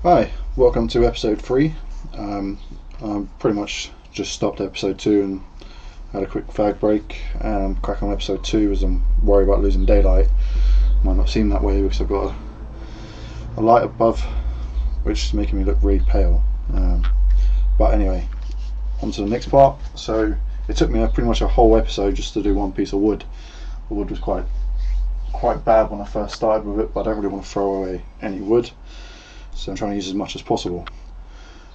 Hi, welcome to episode 3. I pretty much just stopped episode 2 and had a quick fag break. Crack on episode 2 as I'm worried about losing daylight. Might not seem that way because I've got a light above which is making me look really pale. But anyway, on to the next part. So it took me pretty much a whole episode just to do one piece of wood. The wood was quite bad when I first started with it, but I don't really want to throw away any wood. So I'm trying to use as much as possible.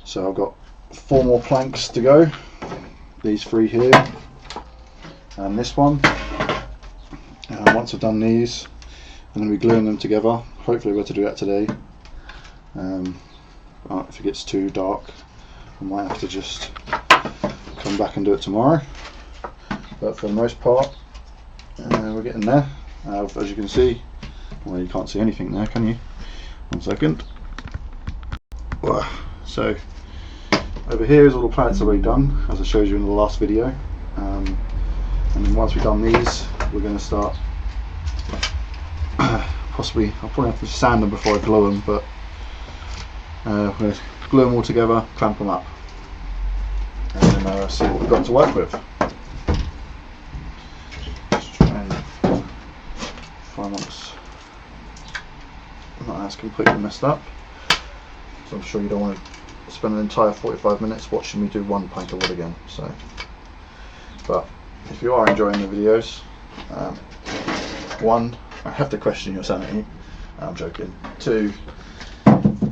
So I've got 4 more planks to go. These 3 here, and this one. And once I've done these, I'm going to be gluing them together. Hopefully we're to do that today. If it gets too dark, I might have to just come back and do it tomorrow. But for the most part, we're getting there. As you can see, well, you can't see anything there, can you? 1 second. So over here is all the pallets already done, as I showed you in the last video. And then once we've done these, we're going to start I'll probably have to sand them before I glue them, but we're going to glue them all together, clamp them up, and then see what we've got to work with. Just try and find what's not as completely messed up. So I'm sure you don't want to spend an entire 45 minutes watching me do one pint of wood again. So, but if you are enjoying the videos, 1, I have to question your sanity. I'm joking. 2,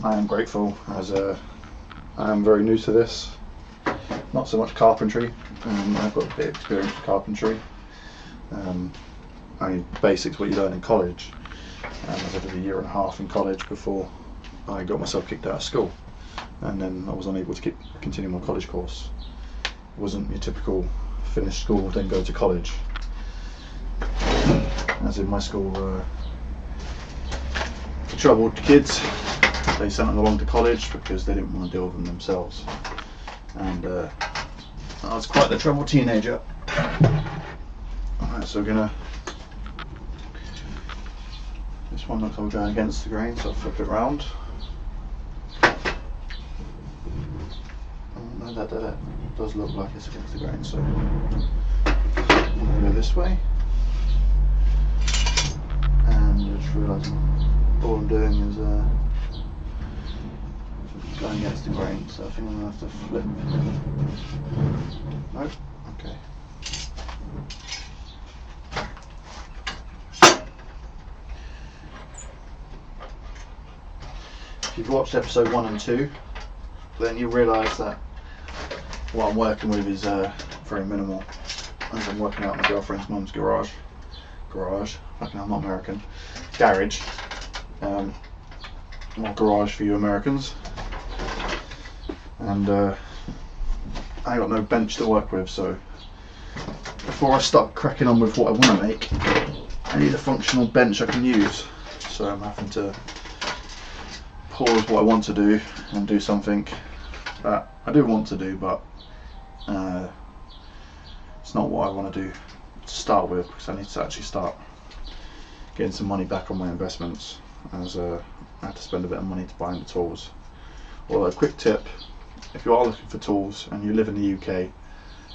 I am grateful, as I am very new to this. Not so much carpentry. I've got a bit of experience with carpentry. Only basics what you learn in college. As I did a 1.5 years in college before I got myself kicked out of school, and then I was unable to continue my college course. It wasn't your typical finish school then go to college, as in my school. The troubled kids, they sent them along to college because they didn't want to deal with them themselves, and I was quite the troubled teenager. Alright, so we're gonna. This one looks like we're going against the grain, so I'll flip it round. That does look like it's against the grain, so I'm going to go this way. And I just realised all I'm doing is going against the grain, so I think I'm going to have to flip. Nope, okay. If you've watched episode 1 and 2, then you realise that what I'm working with is very minimal, as I'm working out my girlfriend's mum's garage, fucking I'm not American, garage, or garage for you Americans, and I ain't got no bench to work with, so before I start cracking on with what I want to make, I need a functional bench I can use, so I'm having to pause what I want to do and do something that I do want to do, but it's not what I want to do to start with, because I need to actually start getting some money back on my investments, as I had to spend a bit of money to buy the tools. Although, a quick tip, if you are looking for tools and you live in the UK,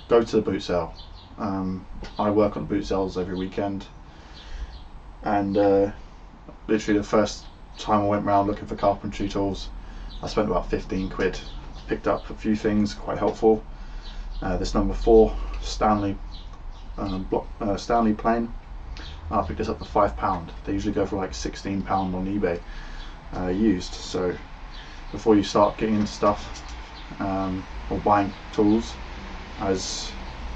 go to the boot sale. I work on boot sales every weekend, and literally the first time I went round looking for carpentry tools, I spent about 15 quid. Picked up a few things quite helpful. This number 4 Stanley Stanley plane, I picked this up for £5. They usually go for like £16 on eBay used. So before you start getting into stuff or buying tools, as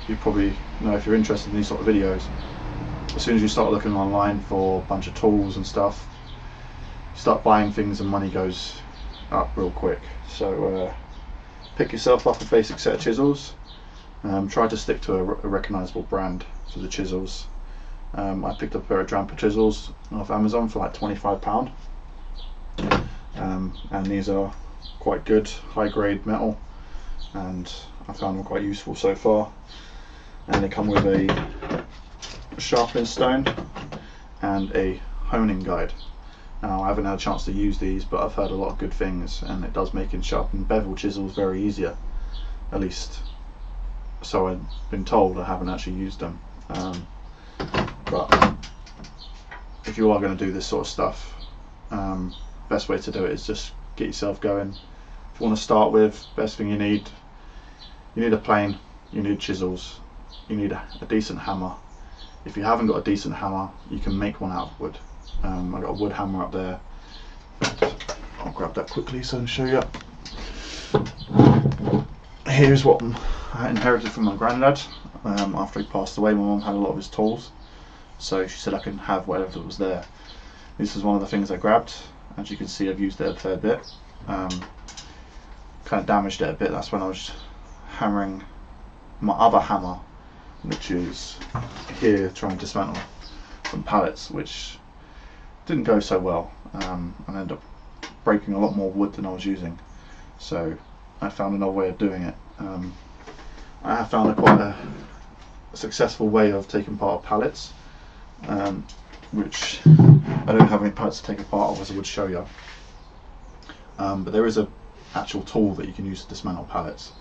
you probably know if you're interested in these sort of videos, as soon as you start looking online for a bunch of tools and stuff, you start buying things and money goes up real quick. So pick yourself up a basic set of chisels. Try to stick to a recognisable brand for the chisels. I picked up a pair of Dramper chisels off Amazon for like £25, and these are quite good, high grade metal, and I found them quite useful so far. And they come with a sharpening stone and a honing guide. Now, I haven't had a chance to use these, but I've heard a lot of good things, and it does make sharpening bevel chisels very easier, at least so I've been told. I haven't actually used them, but if you are going to do this sort of stuff, best way to do it is just get yourself going. If you want to start with, best thing you need a plane, you need chisels, you need a decent hammer. If you haven't got a decent hammer, you can make one out of wood. I've got a wood hammer up there. I'll grab that quickly so I can show you. Here's what I inherited from my granddad. After he passed away, my mum had a lot of his tools, so she said I can have whatever was there. This is one of the things I grabbed. As you can see, I've used it a fair bit. Kind of damaged it a bit. That's when I was hammering my other hammer, which is here, trying to dismantle some pallets, which didn't go so well. I ended up breaking a lot more wood than I was using, so I found another way of doing it. I have found quite a successful way of taking apart pallets, which I don't have any pallets to take apart of, as I would show you. But there is a actual tool that you can use to dismantle pallets,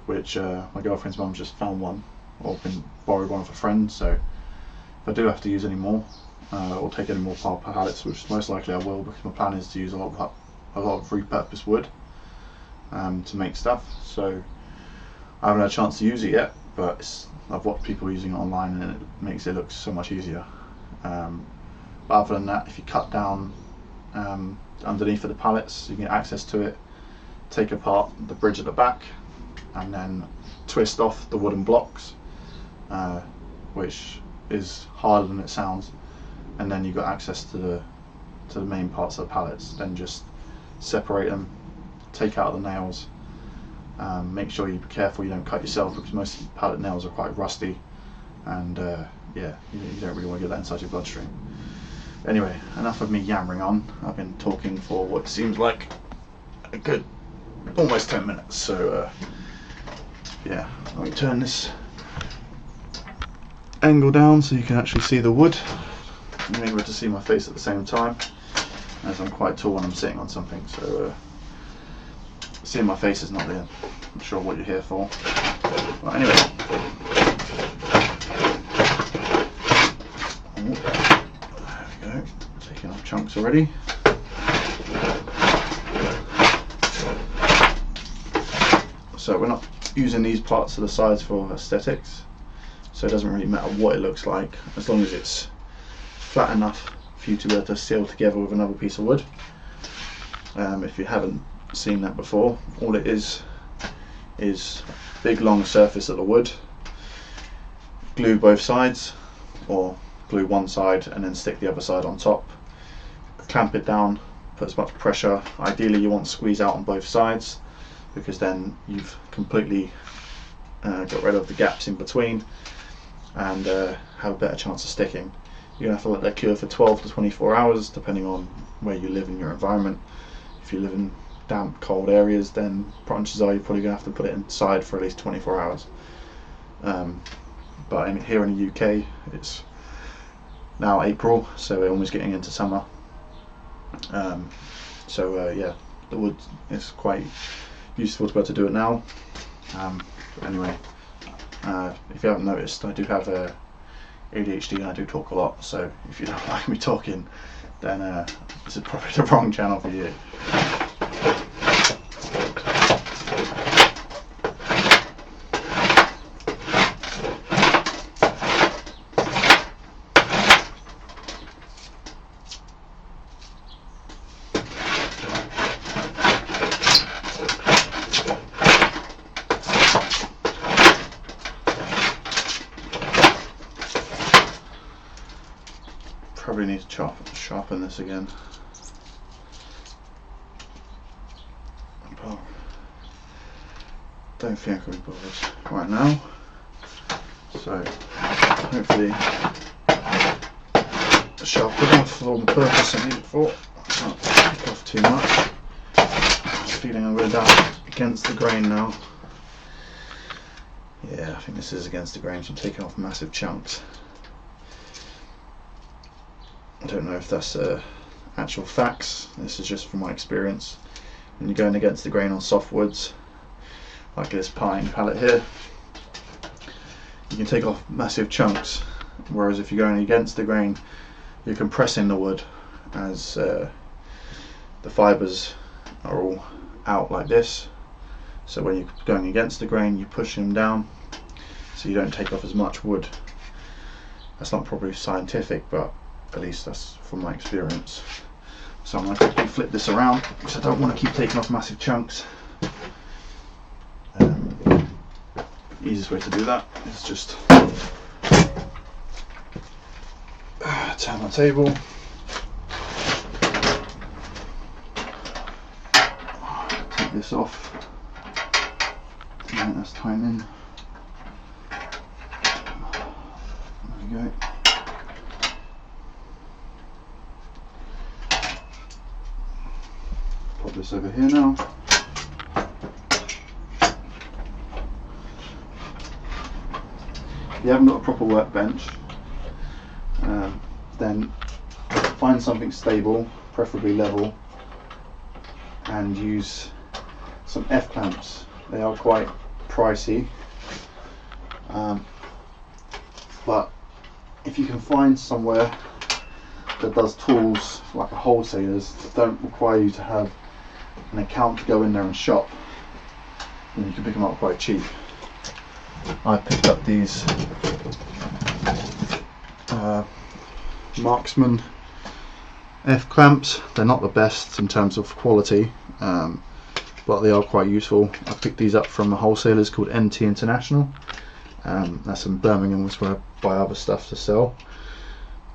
which my girlfriend's mum just found one, or been borrowed one of a friend. So if I do have to use any more, or take any more pallets, which most likely I will, because my plan is to use a lot of repurposed wood to make stuff. So I haven't had a chance to use it yet, but I've watched people using it online, and it makes it look so much easier. But other than that, if you cut down underneath of the pallets, you can get access to it, take apart the bridge at the back, and then twist off the wooden blocks, which is harder than it sounds, and then you've got access to the main parts of the pallets. Then just separate them, take out the nails. Make sure you be careful you don't cut yourself, because most pallet nails are quite rusty, and yeah, you don't really want to get that inside your bloodstream. Anyway, enough of me yammering on. I've been talking for what seems like a good almost 10 minutes, so yeah, let me turn this angle down so you can actually see the wood. I'm able to see my face at the same time, as I'm quite tall when I'm sitting on something, so seeing my face is not there. I'm not sure what you're here for. But anyway, there we go. Taking off chunks already. So we're not using these parts to the sides for aesthetics, so it doesn't really matter what it looks like, as long as it's flat enough for you to be able to seal together with another piece of wood. If you haven't seen that before, all it is big long surface of the wood, glue both sides, or glue one side and then stick the other side on top, clamp it down, put as much pressure. Ideally you want to squeeze out on both sides, because then you've completely got rid of the gaps in between, and have a better chance of sticking. You're going to have to let that cure for 12 to 24 hours depending on where you live in your environment. If you live in damp, cold areas, then chances are you're probably going to have to put it inside for at least 24 hours. But here in the UK, it's now April, so we're almost getting into summer. Yeah, the wood is quite useful to be able to do it now. Anyway, if you haven't noticed, I do have ADHD and I do talk a lot, so if you don't like me talking, then this is probably the wrong channel for you. Probably need to sharpen this again. But don't think I can be bothered right now. So hopefully sharpen enough for the purpose I need it for. I can't take off too much. I'm feeling I'm going down against the grain now. Yeah, I think this is against the grain, so I'm taking off massive chunks. I don't know if that's actual facts. This is just from my experience. When you're going against the grain on soft woods, like this pine pallet here, you can take off massive chunks, whereas if you're going against the grain, you're compressing the wood as the fibres are all out like this. So when you're going against the grain, you're pushing them down, so you don't take off as much wood. That's not probably scientific, but at least that's from my experience. So I'm going to quickly flip this around because I don't want to keep taking off massive chunks. Easiest way to do that is just turn my table, take this off, and that's tying in. There we go. Pop this over here now. If you haven't got a proper workbench, then find something stable, preferably level, and use some F-clamps. They are quite pricey, but if you can find somewhere that does tools like a wholesaler's that don't require you to have an account to go in there and shop, then you can pick them up quite cheap. I picked up these Marksman F-clamps. They're not the best in terms of quality, but they are quite useful. I picked these up from a wholesaler called NT International. That's in Birmingham, was where I buy other stuff to sell.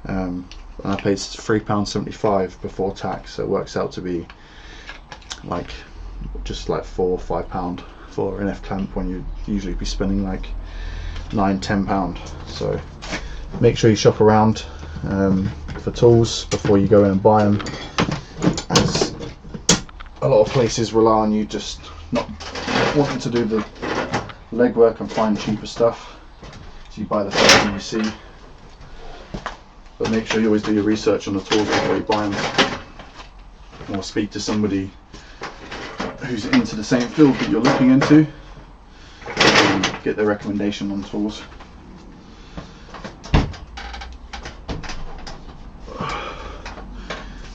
And I paid £3.75 before tax, so it works out to be like just like £4 or £5 for an F-clamp when you'd usually be spending like £9–10. So make sure you shop around for tools before you go in and buy them, as a lot of places rely on you just not wanting to do the legwork and find cheaper stuff, so you buy the first thing you see. But make sure you always do your research on the tools before you buy them, or speak to somebody who's into the same field that you're looking into and get their recommendation on tools.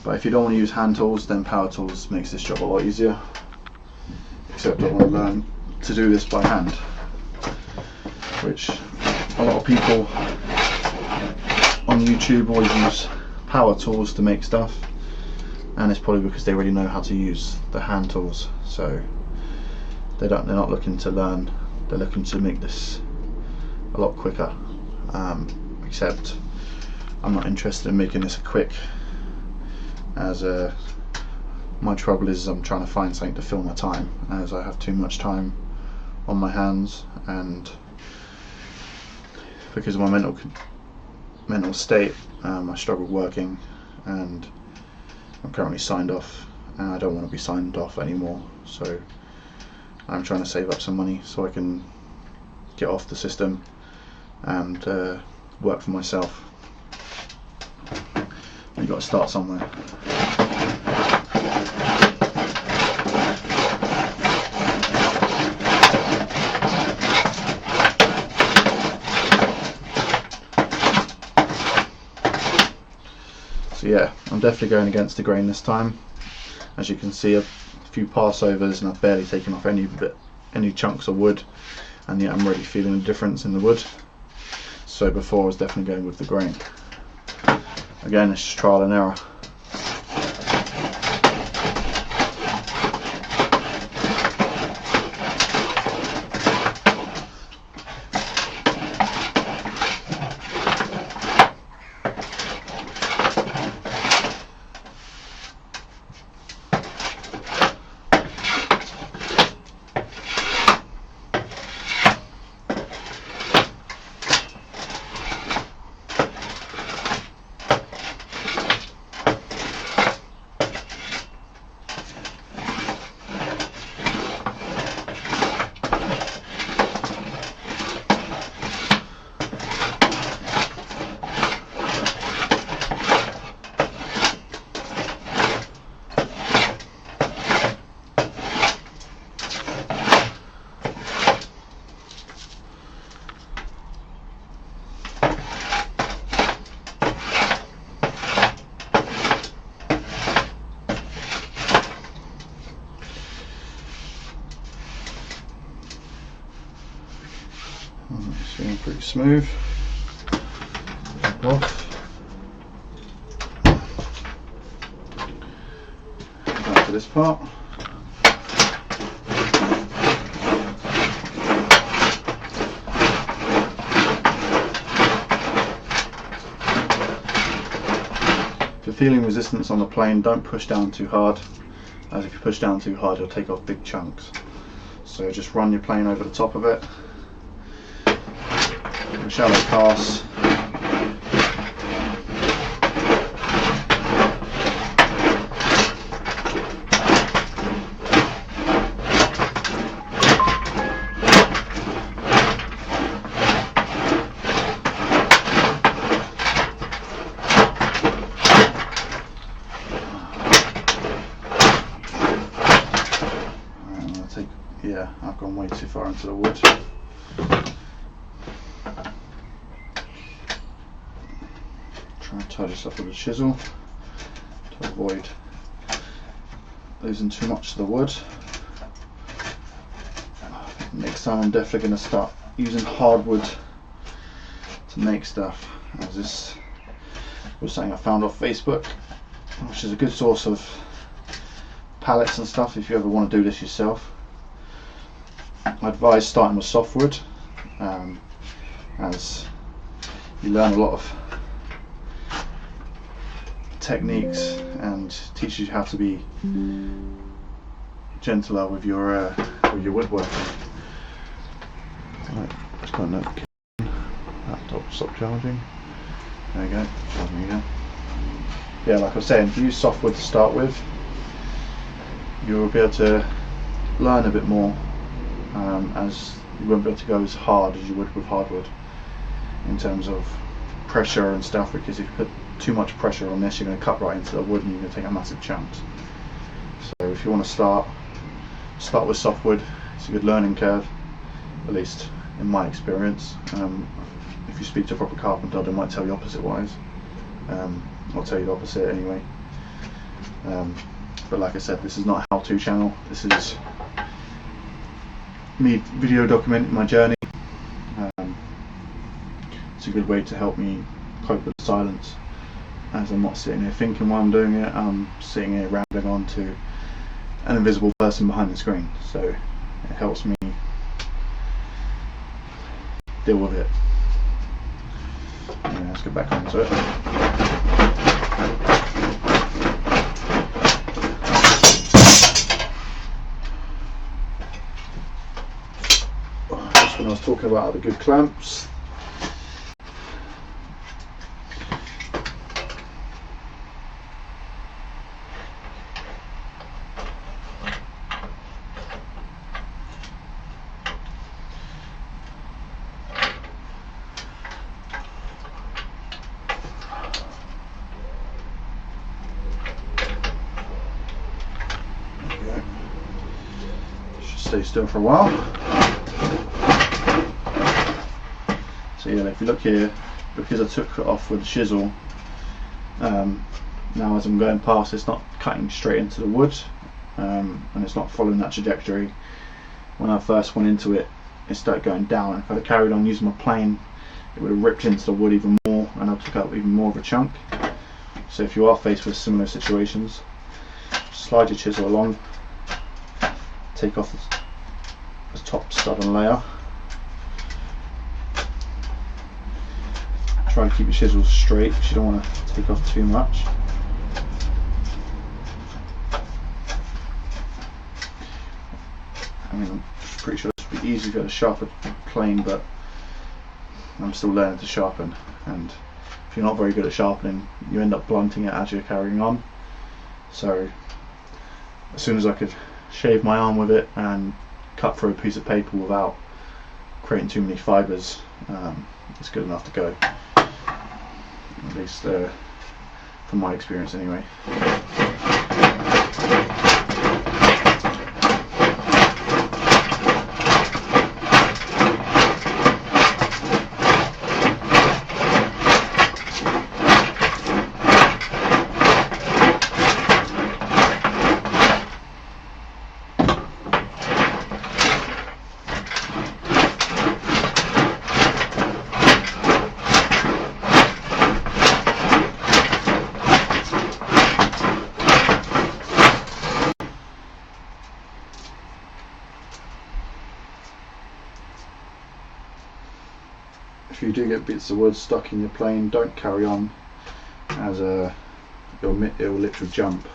But if you don't want to use hand tools, then power tools makes this job a lot easier, except I want to learn to do this by hand, which a lot of people on YouTube always use power tools to make stuff, and it's probably because they already know how to use the hand tools, so they're not looking to learn, they're looking to make this a lot quicker. Except I'm not interested in making this quick, as my trouble is I'm trying to find something to fill my time, as I have too much time on my hands, and because of my mental state, I struggle working, and I'm currently signed off, and I don't want to be signed off anymore, so I'm trying to save up some money so I can get off the system and work for myself. You've got to start somewhere. So yeah, I'm definitely going against the grain this time. As you can see, a few passovers and I've barely taken off any chunks of wood, and yet I'm really feeling the difference in the wood. So before I was definitely going with the grain. Again, it's just trial and error. Feeling pretty smooth. Back off. Back to this part. If you're feeling resistance on the plane, don't push down too hard, as if you push down too hard you'll take off big chunks. So just run your plane over the top of it, a shallow pass. Yeah, I've gone way too far into the wood. Try and tie this up with a chisel to avoid losing too much of the wood. Next time I'm definitely going to start using hardwood to make stuff, as this was something I found off Facebook, which is a good source of pallets and stuff if you ever want to do this yourself. I advise starting with softwood, as you learn a lot of techniques and teaches you how to be gentler with your woodworking. Right, just got a notification. Laptop stop charging. There we go, charging again. Yeah, like I was saying, if you use softwood to start with, you'll be able to learn a bit more. As you won't be able to go as hard as you would with hardwood in terms of pressure and stuff, because if you put too much pressure on this you're going to cut right into the wood and you're going to take a massive chunks. So if you want to start with softwood, it's a good learning curve, at least in my experience. If you speak to a proper carpenter, they might tell you opposite wise. I'll tell you the opposite anyway. But like I said, this is not a how-to channel, this is me video documenting my journey. It's a good way to help me cope with silence, as I'm not sitting here thinking while I'm doing it, I'm sitting here rambling on to an invisible person behind the screen, so it helps me deal with it. Yeah, let's get back onto it. When I was talking about the good clamps, should stay still for a while. So yeah, if you look here, because I took it off with the chisel, now as I'm going past, it's not cutting straight into the wood, and it's not following that trajectory. When I first went into it, it started going down. If I'd have carried on using my plane, it would have ripped into the wood even more, and I took out even more of a chunk. So if you are faced with similar situations, slide your chisel along, take off the top stubborn layer. Try to keep your chisel straight because you don't want to take off too much. I mean, I'm pretty sure this would be easy if you had a sharper plane, but I'm still learning to sharpen, and if you're not very good at sharpening, you end up blunting it as you're carrying on. So as soon as I could shave my arm with it and cut through a piece of paper without creating too many fibres, it's good enough to go. At least from my experience anyway. if you do get bits of wood stuck in your plane, don't carry on, as it'll literally jump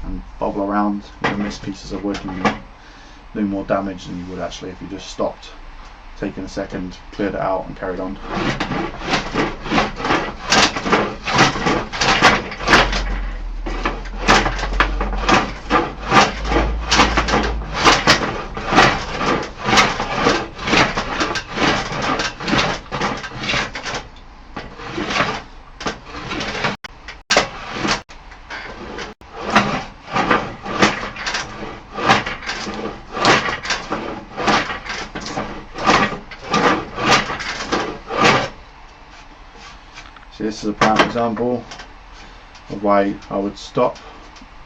and bobble around. You'll miss pieces of wood and you'll do more damage than you would actually if you just stopped, taken a second, cleared it out and carried on. So this is a prime example of why I would stop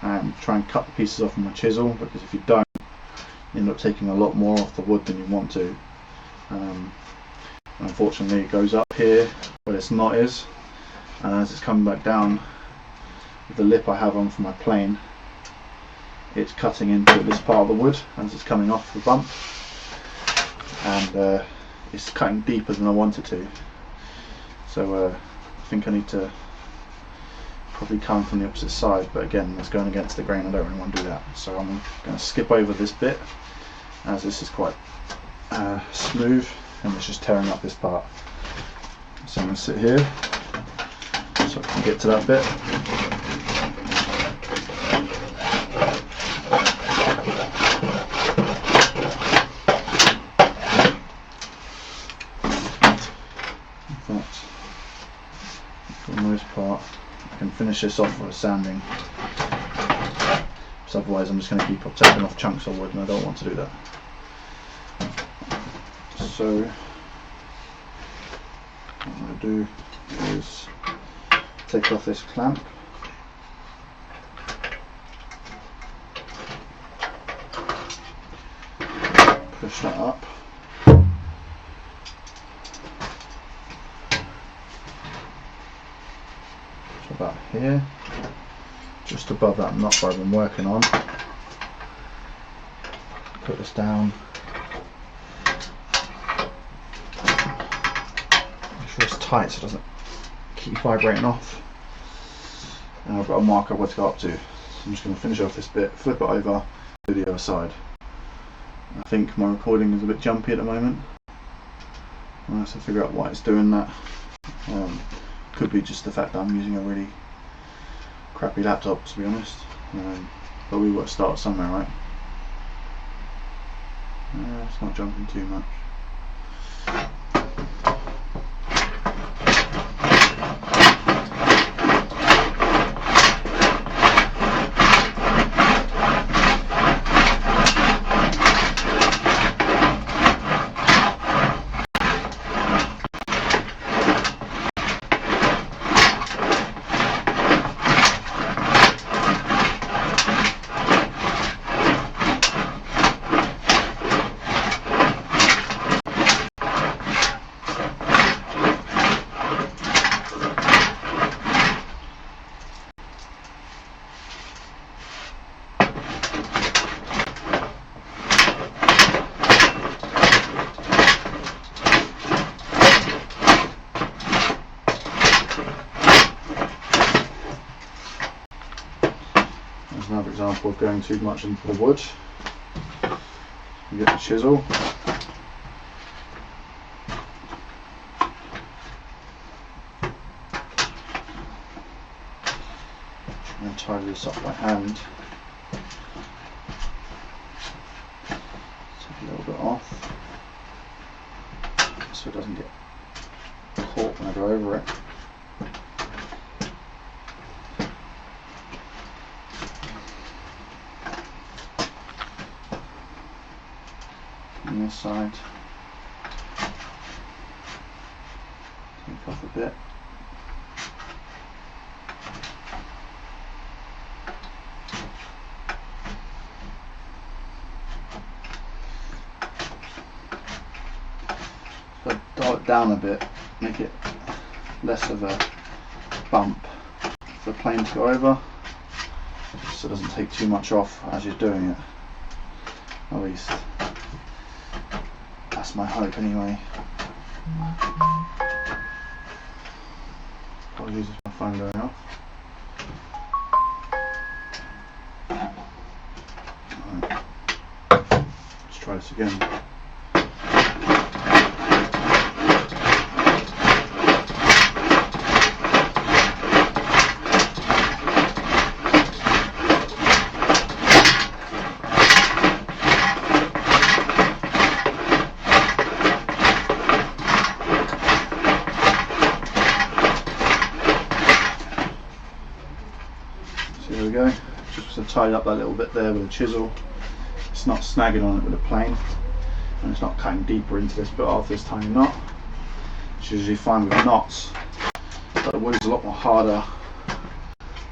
and try and cut the pieces off with my chisel, because if you don't, you end up taking a lot more off the wood than you want to. Unfortunately it goes up here where this knot is, and as it's coming back down with the lip I have on for my plane, it's cutting into this part of the wood as it's coming off the bump, and it's cutting deeper than I want it to. So I think I need to probably come from the opposite side, but again, it's going against the grain. I don't really want to do that, so I'm going to skip over this bit as this is quite smooth and it's just tearing up this part. So I'm going to sit here so I can get to that bit. For the most part, I can finish this off with a sanding, because otherwise I'm just going to keep taking off chunks of wood and I don't want to do that. So what I'm going to do is take off this clamp, push that up, about here, just above that knot I've been working on. Put this down, make sure it's tight so it doesn't keep vibrating off, and I've got a marker where to go up to. So I'm just going to finish off this bit, flip it over to the other side. I think my recording is a bit jumpy at the moment. I have to figure out why it's doing that. Could be just the fact that I'm using a really crappy laptop, to be honest, but we've got to start somewhere, right? It's not jumping too much. Another example of going too much into the wood. You get the chisel, and tidy this up by hand. Take a little bit off so it doesn't get caught when I go over it. On this side, take off a bit. So dial it down a bit, make it less of a bump for the plane to go over, so it doesn't take too much off as you're doing it. At least that's my hope anyway. Apologies if my phone going off. Right. Let's try this again. There we go, just to tidy up that little bit there with a chisel. It's not snagging on it with a plane, and it's not cutting deeper into this bit of this tiny knot, which is usually fine with knots, but the wood is a lot more harder,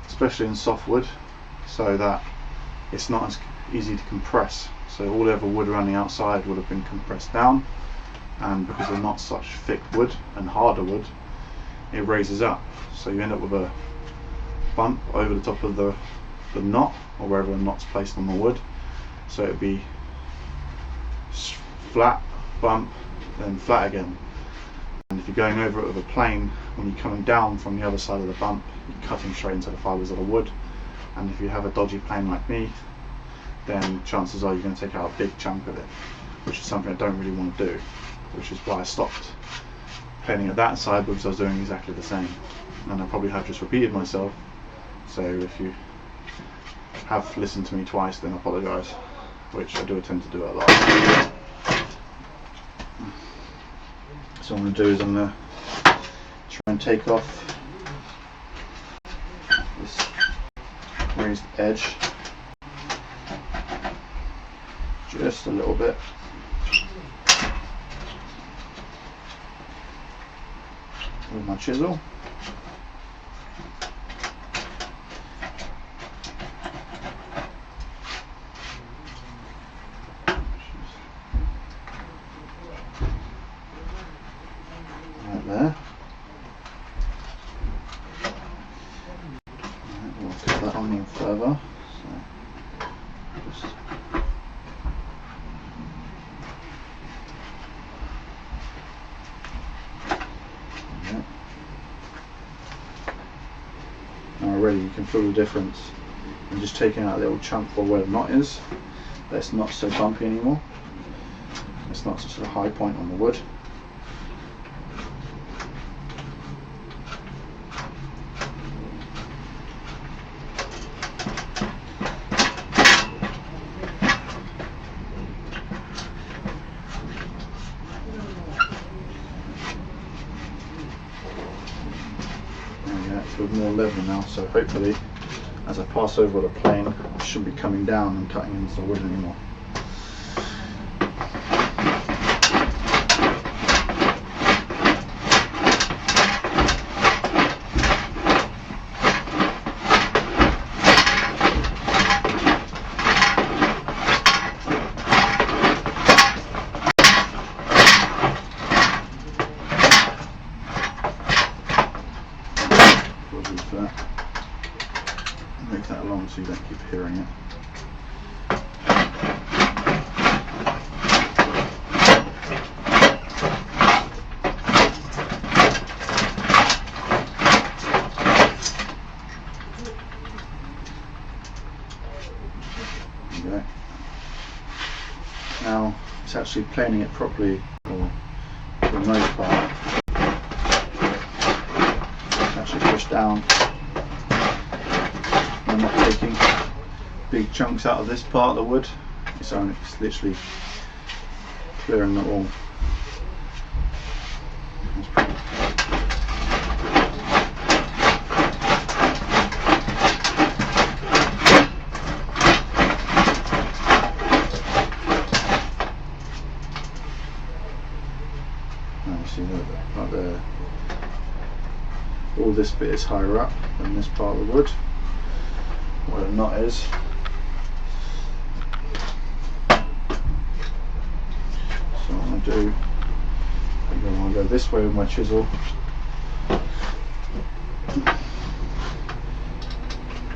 especially in softwood, so that it's not as easy to compress. So all the other wood around the outside would have been compressed down, and because they're not such thick wood and harder wood, it raises up, so you end up with a bump over the top of the knot, or wherever the knot's placed on the wood. So it'd be flat, bump, then flat again. And if you're going over it with a plane, when you're coming down from the other side of the bump, you're cutting straight into the fibres of the wood. And if you have a dodgy plane like me, then chances are you're going to take out a big chunk of it, which is something I don't really want to do, which is why I stopped planing at that side, because I was doing exactly the same. And I probably have just repeated myself. So if you have listened to me twice, then I apologise, which I do tend to do a lot. So what I'm going to do is I'm going to try and take off this raised edge just a little bit. With my chisel. There. Right, we'll cut that on even further. So just okay. Now already you can feel the difference in just taking out a little chunk for where the knot is. That's not so bumpy anymore. It's not such a high point on the wood. With more level now, so hopefully as I pass over the plane, I shouldn't be coming down and cutting into the wood anymore. Make that along so you don't keep hearing it. Okay. Now it's actually planing it properly, or for the most part. It's actually pushed down. I'm not taking big chunks out of this part of the wood, it's literally clearing it all. Now you see right there, all this bit is higher up than this part of the wood, where the knot is. So what I'm going to do, I'm going to go this way with my chisel.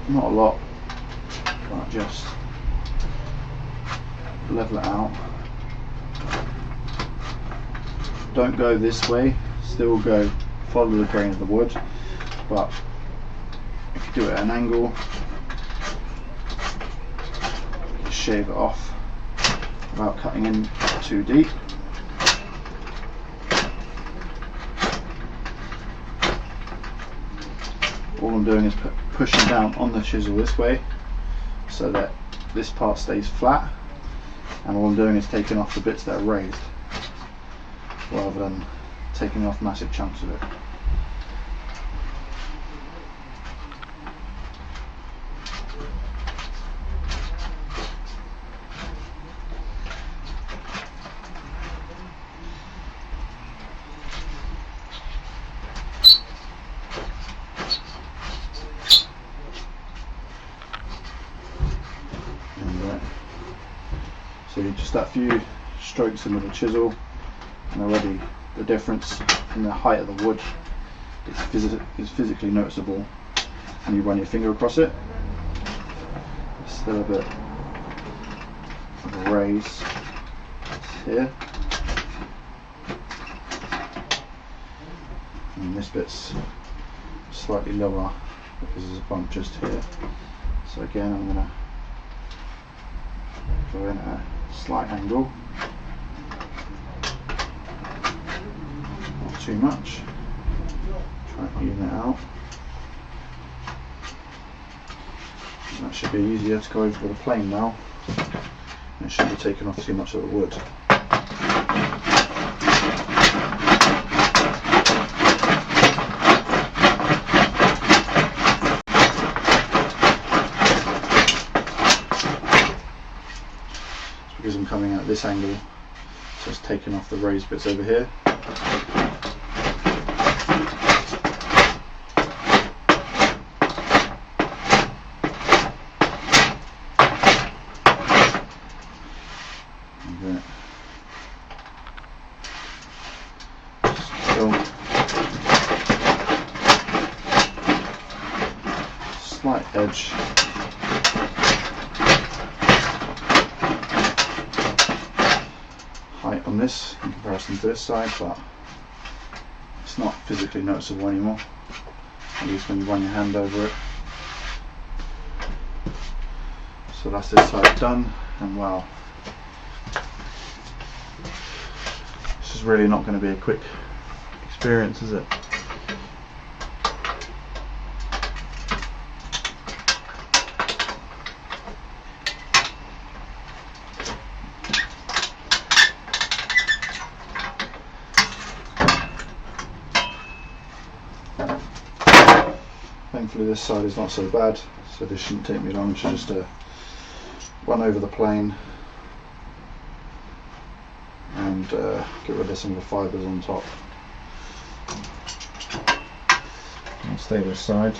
Not a lot, but just level it out. don't go this way, still go follow the grain of the wood, but if you do it at an angle, you shave it off without cutting in too deep. All I'm doing is pushing down on the chisel this way so that this part stays flat, and all I'm doing is taking off the bits that are raised rather than taking off massive chunks of it. So just that few strokes in with the chisel, and already the difference in the height of the wood is physically noticeable. And you run your finger across it, there's still a bit of a raise here, and this bit's slightly lower because there's a bump just here. So again, I'm going to go in at a slight angle, not too much, try and even it out. And that should be easier to go over with a plane now, and it shouldn't be taking off too much of the wood. Because I'm coming at this angle, so it's taking off the raised bits over here. Still slight edge. On this in comparison to this side, but it's not physically noticeable anymore, at least when you run your hand over it. So that's this side done, and wow, this is really not going to be a quick experience, is it? Thankfully this side is not so bad, so this shouldn't take me long to just run over the plane and get rid of some of the fibres on top. I'll stay this side.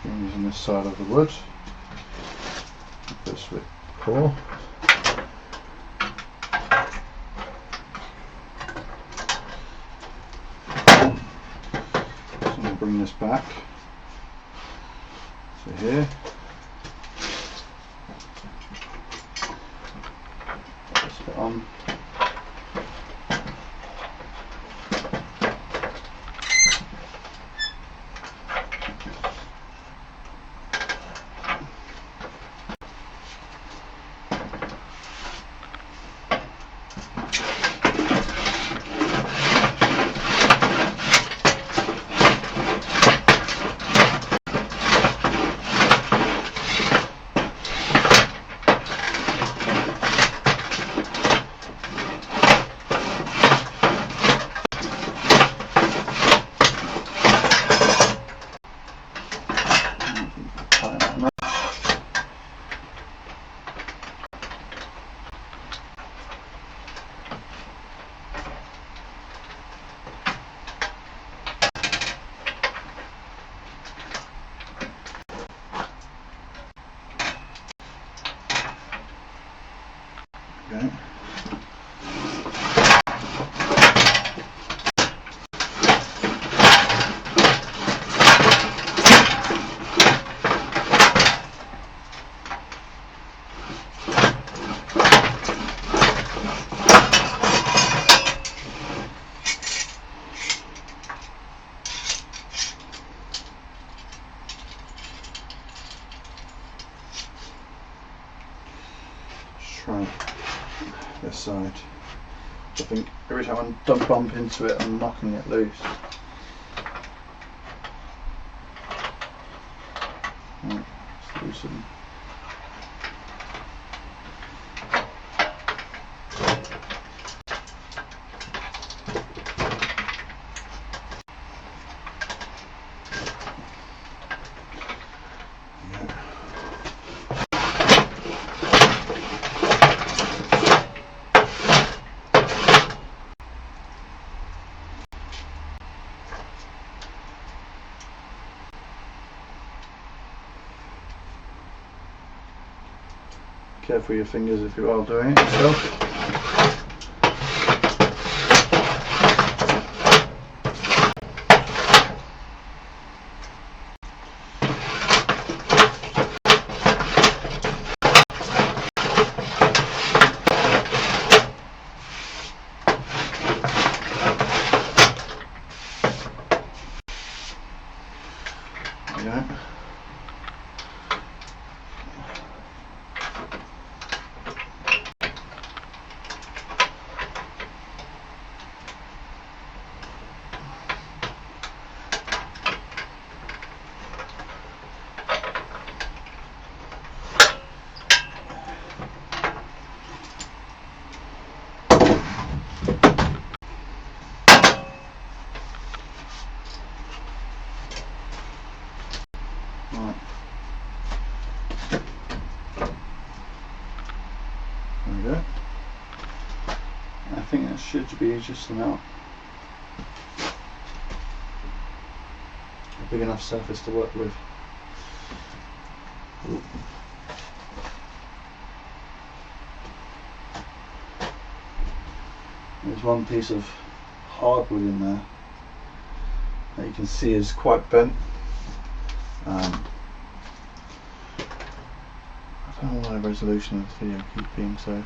Using this side of the wood, this bit core. So I'm going to bring this back to here. on. Okay. Try this side. I think every time I bump into it, I'm knocking it loose. Right, let's loosen. Careful your fingers if you are doing it yourself. There you go. Right. There we go. I think that should be just about a big enough surface to work with. Ooh. There's one piece of hardwood in there that you can see is quite bent. I don't know why the resolution of this video keeps being so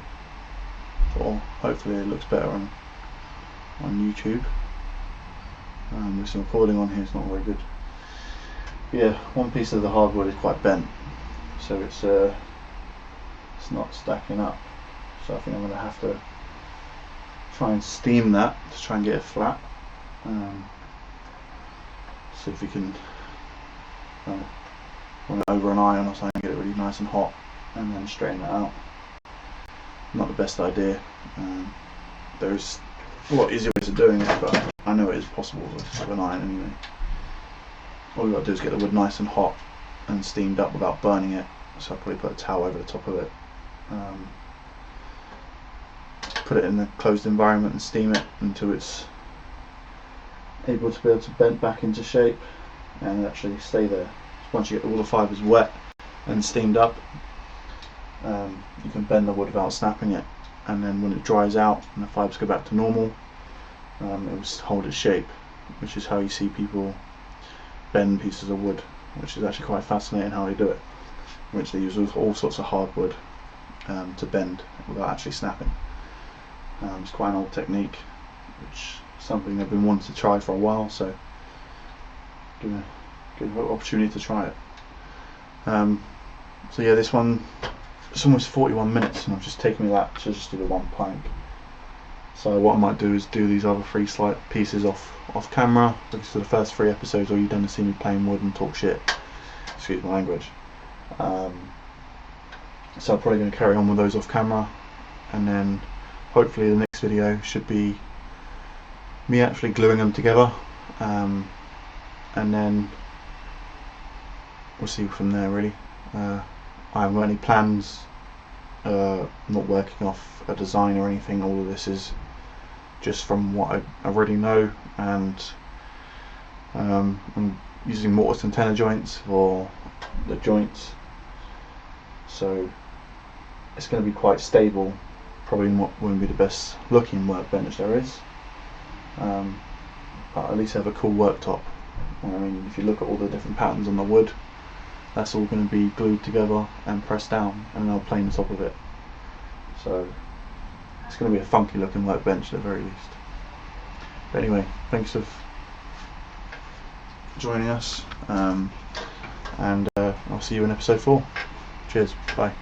poor. Hopefully it looks better on YouTube. This recording on here is not very good. Yeah, one piece of the hardwood is quite bent, so it's not stacking up. So I think I'm going to have to try and steam that to try and get it flat. See if we can run it over an iron or something, get it really nice and hot, and then straighten it out. Not the best idea. There's a lot easier ways of doing it, but I know it is possible with an iron anyway. All we've got to do is get the wood nice and hot and steamed up without burning it. So I'll probably put a towel over the top of it. Put it in a closed environment and steam it until it's able to be able to bend back into shape and actually stay there. Once you get all the fibres wet and steamed up, you can bend the wood without snapping it, and then when it dries out and the fibres go back to normal, it will hold its shape, which is how you see people bend pieces of wood, which is actually quite fascinating how they do it, which they use all sorts of hardwood to bend without actually snapping. It's quite an old technique, which is something I've been wanting to try for a while, so give it an opportunity to try it. So yeah, this one, it's almost 41 minutes and I've just taken me that to just do the one plank. So what I might do is do these other 3 slight pieces off camera, because for the first 3 episodes all you've done is see me playing wood and talk shit. Excuse my language. So I'm probably going to carry on with those off camera, and then hopefully the next video should be me actually gluing them together, and then we'll see from there really. I haven't got any plans, I'm not working off a design or anything. All of this is just from what I already know, and I'm using mortise and tenon joints for the joints, so it's going to be quite stable. Probably won't be the best looking workbench there is, but at least have a cool worktop. I mean, if you look at all the different patterns on the wood, that's all going to be glued together and pressed down, and then I'll plane the top of it. So it's going to be a funky looking workbench at the very least. But anyway, thanks for joining us, and I'll see you in episode 4. Cheers, bye.